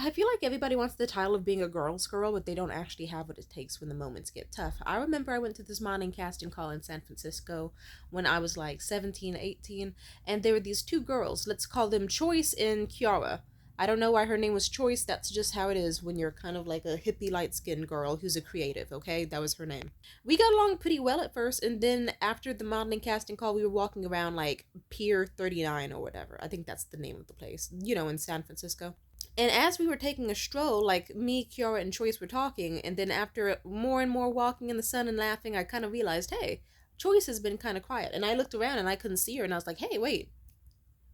I feel like everybody wants the title of being a girl's girl, but they don't actually have what it takes when the moments get tough. I remember I went to this modeling casting call in San Francisco when I was like 17, 18, and there were these two girls. Let's call them Choice and Kiara. I don't know why her name was Choice. That's just how it is when you're kind of like a hippie light skinned girl who's a creative, okay? That was her name. We got along pretty well at first, and then after the modeling casting call, we were walking around like Pier 39 or whatever. I think that's the name of the place, in San Francisco. And as we were taking a stroll, like me, Kiara, and Choice were talking, and then after more and more walking in the sun and laughing, I kind of realized, hey, Choice has been kind of quiet. And I looked around and I couldn't see her, and I was like, hey, wait,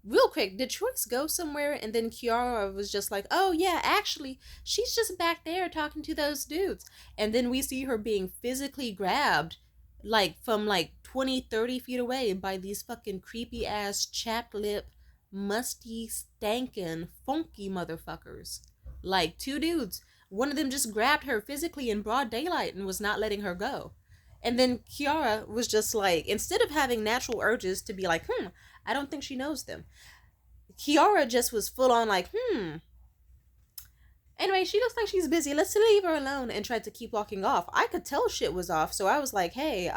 real quick, did Choice go somewhere? And then Kiara was just like, oh, yeah, actually, she's just back there talking to those dudes. And then we see her being physically grabbed, like, from like 20, 30 feet away by these fucking creepy ass chapped lip musty, stankin', funky motherfuckers. Like two dudes. One of them just grabbed her physically in broad daylight and was not letting her go. And then Kiara was just like, instead of having natural urges to be like, I don't think she knows them, Kiara just was full on like, Anyway, she looks like she's busy. Let's leave her alone, and tried to keep walking off. I could tell shit was off, so I was like, hey,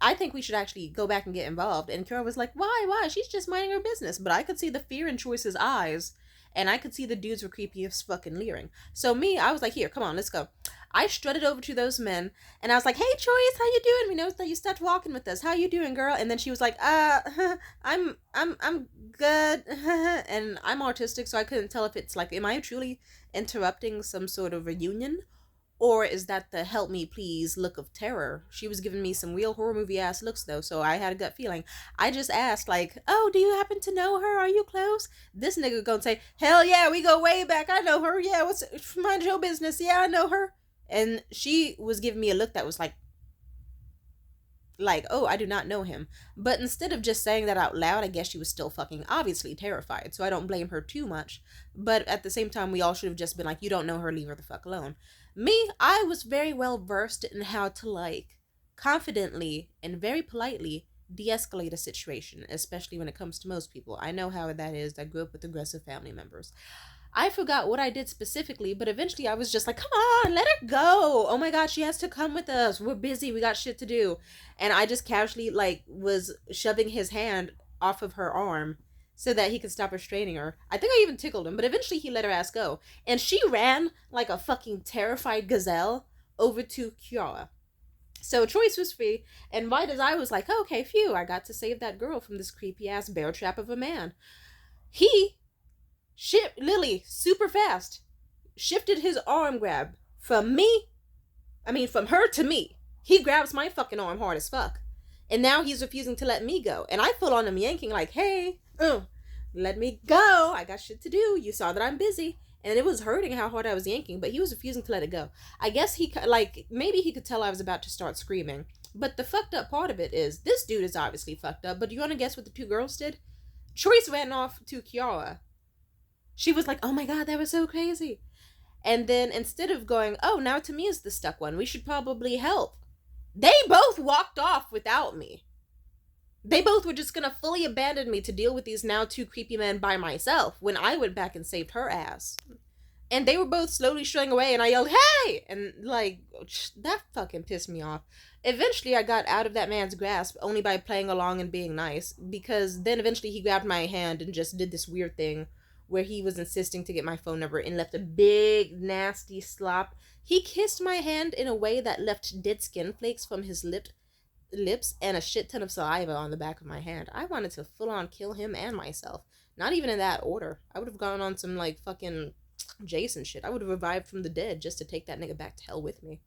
I think we should actually go back and get involved. And Kara was like, why? She's just minding her business. But I could see the fear in Choice's eyes. And I could see the dudes were creepy as fucking leering. So me, I was like, here, come on, let's go. I strutted over to those men. And I was like, hey, Choice, how you doing? We noticed that you stopped walking with us. How you doing, girl? And then she was like, I'm good. And I'm autistic, so I couldn't tell if it's like, am I truly interrupting some sort of reunion? Or is that the help me please look of terror? She was giving me some real horror movie ass looks though, so I had a gut feeling. I just asked like, oh, do you happen to know her? Are you close? This nigga gonna say, hell yeah, we go way back. I know her. Yeah, mind your business. Yeah, I know her. And she was giving me a look that was like, oh, I do not know him. But instead of just saying that out loud, I guess she was still fucking obviously terrified, so I don't blame her too much. But at the same time, we all should have just been like, you don't know her, leave her the fuck alone. Me, I was very well versed in how to, like, confidently and very politely de-escalate a situation, especially when it comes to most people. I know how that is. I grew up with aggressive family members. I forgot what I did specifically, but eventually I was just like, come on, let her go. Oh my god, she has to come with us. We're busy. We got shit to do. And I just casually, like, was shoving his hand off of her arm so that he could stop restraining her. I think I even tickled him, but eventually he let her ass go. And she ran like a fucking terrified gazelle over to Kiara. So Choice was free, and right as I was like, oh, okay, phew, I got to save that girl from this creepy ass bear trap of a man. He Lily, super fast, shifted his arm grab from her to me. He grabs my fucking arm hard as fuck. And now he's refusing to let me go. And I full on him yanking like, hey, let me go. I got shit to do. You saw that I'm busy. And it was hurting how hard I was yanking, but he was refusing to let it go. I guess maybe he could tell I was about to start screaming. But the fucked up part of it is, this dude is obviously fucked up, but do you want to guess what the two girls did? Choice ran off to Kiara. She was like, oh my god, that was so crazy. And then instead of going, oh, now Tamia's the stuck one, we should probably help, they both walked off without me. They both were just gonna fully abandon me to deal with these now two creepy men by myself when I went back and saved her ass. And they were both slowly straying away, and I yelled, hey! And, like, that fucking pissed me off. Eventually, I got out of that man's grasp only by playing along and being nice, because then eventually he grabbed my hand and just did this weird thing where he was insisting to get my phone number and left a big, nasty slop. He kissed my hand in a way that left dead skin flakes from his lips and a shit ton of saliva on the back of my hand. I wanted to full on kill him and myself. Not even in that order. I would have gone on some, like, fucking Jason shit. I would have revived from the dead just to take that nigga back to hell with me.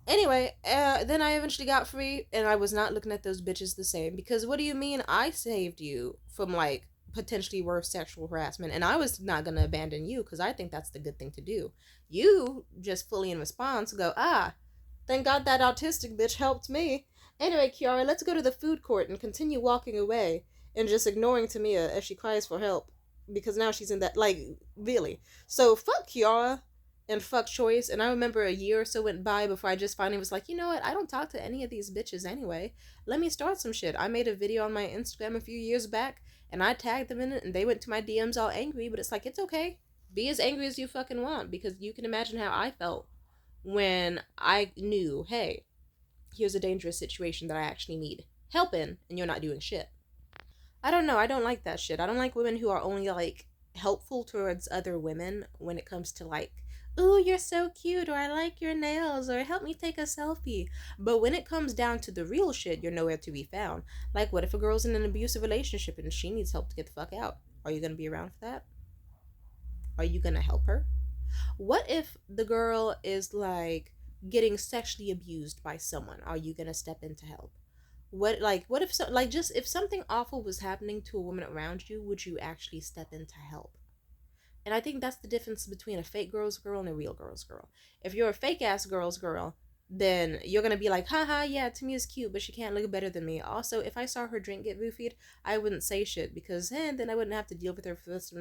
Anyway, then I eventually got free, and I was not looking at those bitches the same, because what do you mean I saved you from, like, potentially worse sexual harassment, and I was not gonna abandon you, because I think that's the good thing to do. You just fully in response go, thank god that autistic bitch helped me. Anyway, Kiara, let's go to the food court and continue walking away and just ignoring Tamia as she cries for help, because now she's in that, like, really. So fuck Kiara and fuck Choice. And I remember a year or so went by before I just finally was like, you know what, I don't talk to any of these bitches anyway. Let me start some shit. I made a video on my Instagram a few years back, and I tagged them in it, and they went to my DMs all angry. But it's like, it's okay. Be as angry as you fucking want, because you can imagine how I felt when I knew, hey, here's a dangerous situation that I actually need help in, and you're not doing shit. I don't know. I don't like that shit. I don't like women who are only like helpful towards other women when it comes to like, ooh, you're so cute, or I like your nails, or help me take a selfie. But when it comes down to the real shit, you're nowhere to be found. Like, what if a girl's in an abusive relationship and she needs help to get the fuck out? Are you gonna be around for that? Are you gonna help her? What if the girl is like getting sexually abused by someone? Are you gonna step in to help? What if just if something awful was happening to a woman around you, would you actually step in to help? And I think that's the difference between a fake girl's girl and a real girl's girl. If you're a fake ass girl's girl, then you're gonna be like, haha, yeah, Tamia's cute, but she can't look better than me. Also, if I saw her drink get roofied, I wouldn't say shit, because then I wouldn't have to deal with her for the rest of